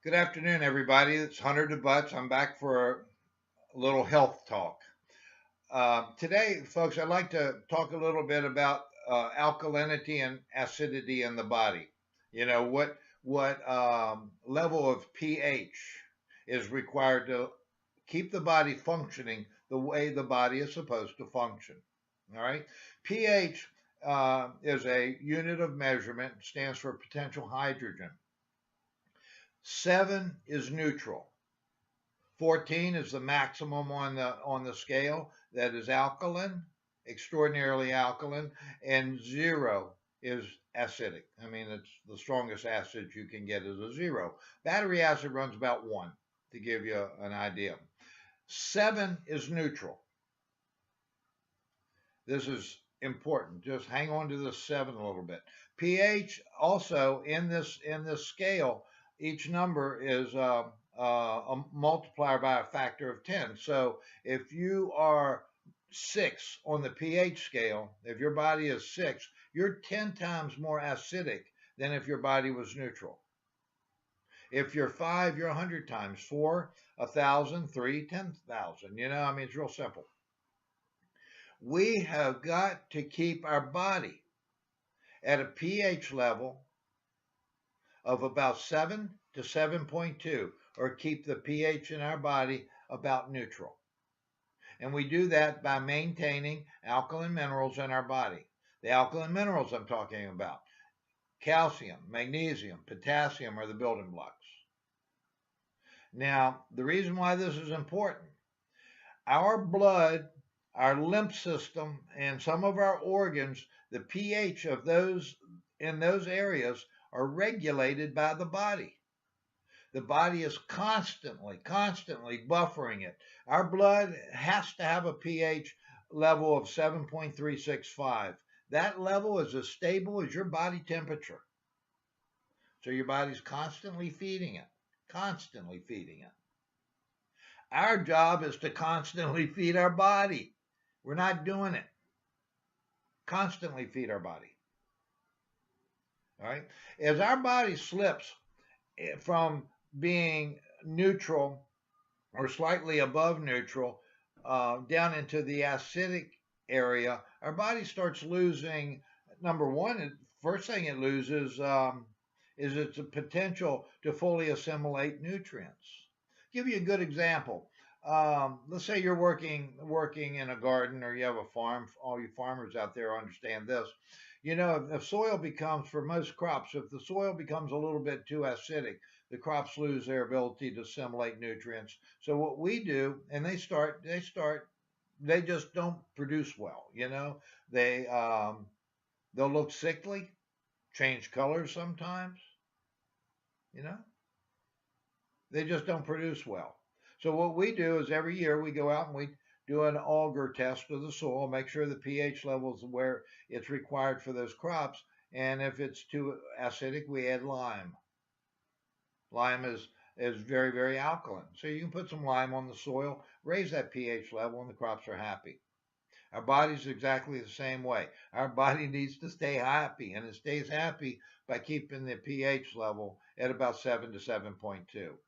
Good afternoon, everybody. It's Hunter deButts. I'm back for a little health talk. Today, folks, I'd like to talk a little bit about alkalinity and acidity in the body. You know, what level of pH is required to keep the body functioning the way the body is supposed to function. All right. pH is a unit of measurement, stands for potential hydrogen. 7 is neutral. 14 is the maximum on the scale that is alkaline, extraordinarily alkaline, and 0 is acidic. I mean, it's the strongest acid you can get is a 0. Battery acid runs about 1 to give you an idea. 7 is neutral. This is important. Just hang on to the 7 a little bit. pH also in this scale, each number is a multiplier by a factor of 10. So if you are 6 on the pH scale, if your body is 6, you're 10 times more acidic than if your body was neutral. If you're 5, you're 100 times. 4, 1,000. 3, 10,000. You know, I mean, it's real simple. We have got to keep our body at a pH level of about 7 to 7.2, or keep the pH in our body about neutral. And we do that by maintaining alkaline minerals in our body. The alkaline minerals I'm talking about: calcium, magnesium, potassium are the building blocks. Now, the reason why this is important, our blood, our lymph system, and some of our organs, the pH of those in those areas are regulated by the body. The body is constantly buffering it. Our blood has to have a pH level of 7.365. That level is as stable as your body temperature. So your body's constantly feeding it, constantly feeding it. Our job is to constantly feed our body. We're not doing it. Constantly feed our body. All right. As our body slips from being neutral or slightly above neutral down into the acidic area, our body starts losing, number one, first thing it loses is its potential to fully assimilate nutrients. Give you a good example. Let's say you're working in a garden, or you have a farm. All you farmers out there understand this. You know, if soil becomes, for most crops, if the soil becomes a little bit too acidic, the crops lose their ability to assimilate nutrients. So what we do, and they just don't produce well. You know, they'll look sickly, change colors sometimes. You know, they just don't produce well. So what we do is every year we go out and we do an auger test of the soil, make sure the pH level is where it's required for those crops. And if it's too acidic, we add lime. Lime is very, very alkaline. So you can put some lime on the soil, raise that pH level, and the crops are happy. Our body's exactly the same way. Our body needs to stay happy, and it stays happy by keeping the pH level at about 7 to 7.2.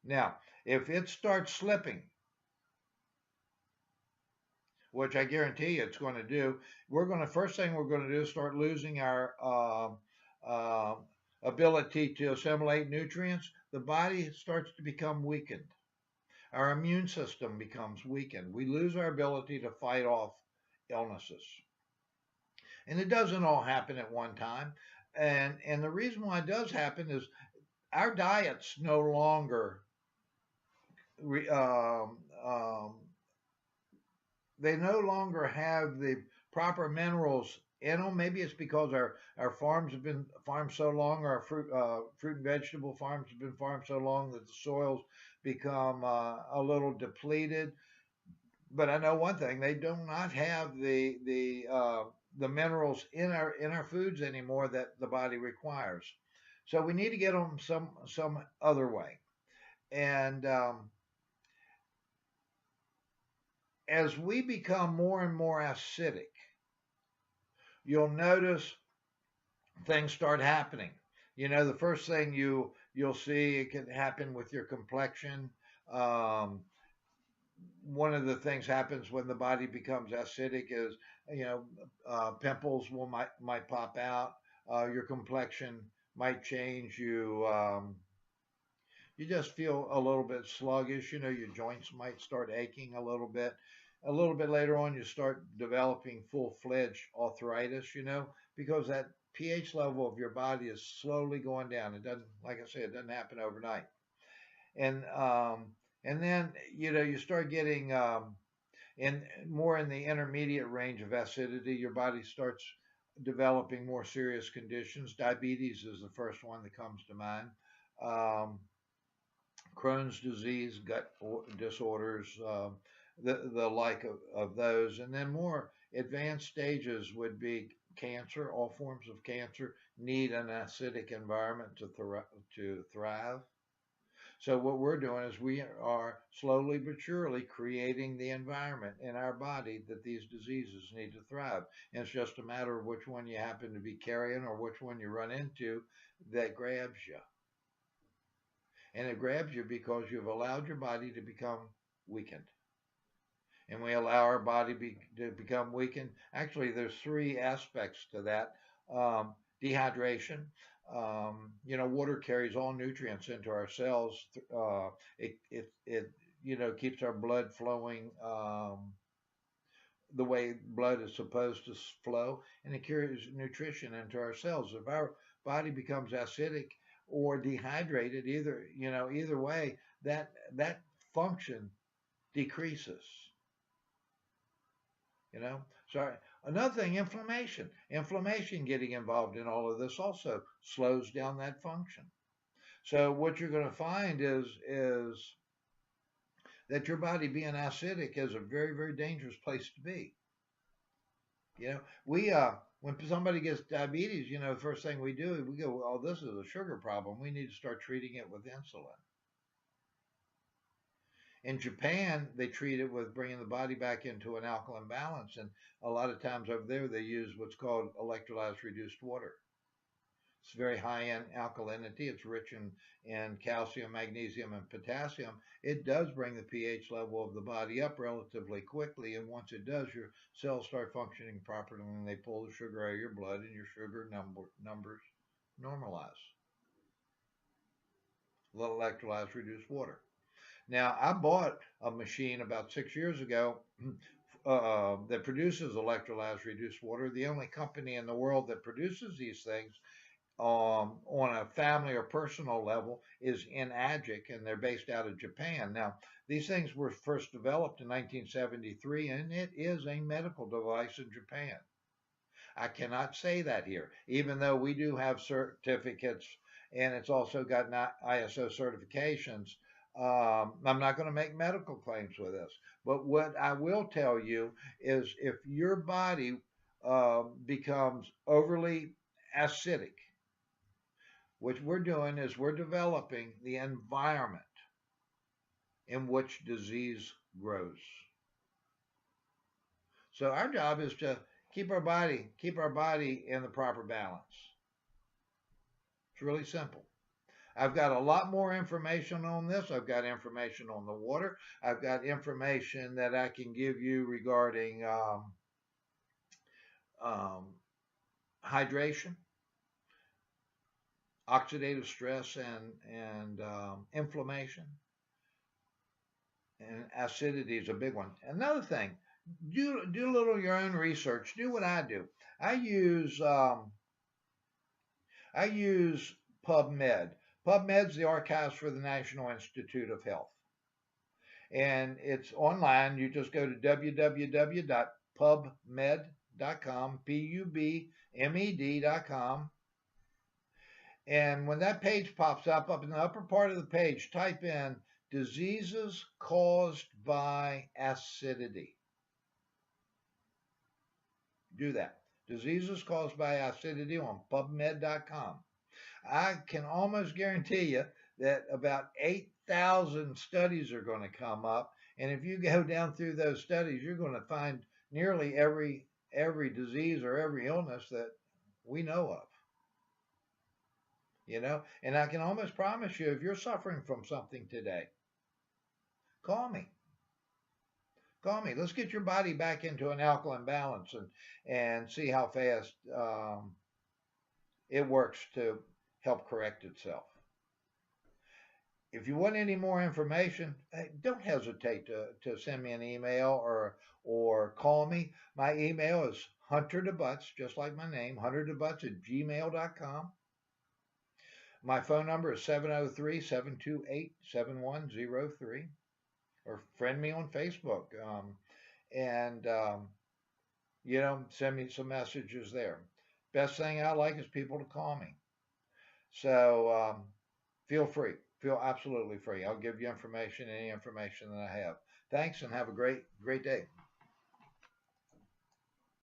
Now, if it starts slipping, which I guarantee you it's going to do, first thing we're going to do is start losing our ability to assimilate nutrients. The body starts to become weakened. Our immune system becomes weakened. We lose our ability to fight off illnesses. And it doesn't all happen at one time. And the reason why it does happen is our diets no longer they no longer have the proper minerals in them. Maybe it's because our farms have been farmed so long, our fruit and vegetable farms have been farmed so long that the soils become a little depleted. But I know one thing: they do not have the minerals in our foods anymore that the body requires. So we need to get them some other way. And as we become more and more acidic, you'll notice things start happening. You know, the first thing you'll see, it can happen with your complexion. Um, One of the things happens when the body becomes acidic is, you know, pimples might pop out. Your complexion might change. You just feel a little bit sluggish. You know, your joints might start aching a little bit. A little bit later on, you start developing full-fledged arthritis. You know, because that pH level of your body is slowly going down. It doesn't, like I said, it doesn't happen overnight. And and then you know you start getting in more in the intermediate range of acidity. Your body starts developing more serious conditions. Diabetes is the first one that comes to mind. Um, Crohn's disease, disorders, the like of those, and then more advanced stages would be cancer. All forms of cancer need an acidic environment to thrive. So what we're doing is we are slowly but surely creating the environment in our body that these diseases need to thrive. And it's just a matter of which one you happen to be carrying or which one you run into that grabs you. And it grabs you because you've allowed your body to become weakened. And we allow our body to become weakened. Actually, there's three aspects to that. Dehydration. You know, water carries all nutrients into our cells. It you know keeps our blood flowing the way blood is supposed to flow, and it carries nutrition into our cells. If our body becomes acidic or dehydrated, either way, that function decreases. You know, so another thing, inflammation getting involved in all of this also slows down that function. So what you're going to find is that your body being acidic is a very, very dangerous place to be. You know, we when somebody gets diabetes, you know, the first thing we do, we go, oh, this is a sugar problem. We need to start treating it with insulin. In Japan, they treat it with bringing the body back into an alkaline balance, and a lot of times over there they use what's called electrolyzed reduced water. It's very high in alkalinity. It's rich in calcium, magnesium, and potassium. It does bring the pH level of the body up relatively quickly, and once it does, your cells start functioning properly, and they pull the sugar out of your blood, and your sugar numbers normalize. Electrolyzed reduced water. Now, I bought a machine about 6 years ago that produces electrolyzed reduced water. The only company in the world that produces these things on a family or personal level is Enagic, and they're based out of Japan. Now, these things were first developed in 1973, and it is a medical device in Japan. I cannot say that here, even though we do have certificates, and it's also got ISO certifications. I'm not going to make medical claims with this, but what I will tell you is if your body becomes overly acidic, what we're doing is we're developing the environment in which disease grows. So our job is to keep our body in the proper balance. It's really simple. I've got a lot more information on this. I've got information on the water. I've got information that I can give you regarding hydration, oxidative stress, and inflammation. And acidity is a big one. Another thing, do a little of your own research. Do what I do. I use PubMed. PubMed's the archives for the National Institute of Health. And it's online. You just go to www.pubmed.com, PUBMED.com. And when that page pops up in the upper part of the page, type in diseases caused by acidity. Do that. Diseases caused by acidity on PubMed.com. I can almost guarantee you that about 8,000 studies are going to come up. And if you go down through those studies, you're going to find nearly every disease or every illness that we know of. you know. And I can almost promise you, if you're suffering from something today, call me. Call me. Let's get your body back into an alkaline balance and see how fast it works to help correct itself. If you want any more information, don't hesitate to send me an email or call me. My email is hunterdeButts, just like my name, hunterdeButts@gmail.com. My phone number is 703-728-7103, or friend me on Facebook. And send me some messages there. Best thing I like is people to call me. So feel free. Feel absolutely free. I'll give you information, any information that I have. Thanks, and have a great day.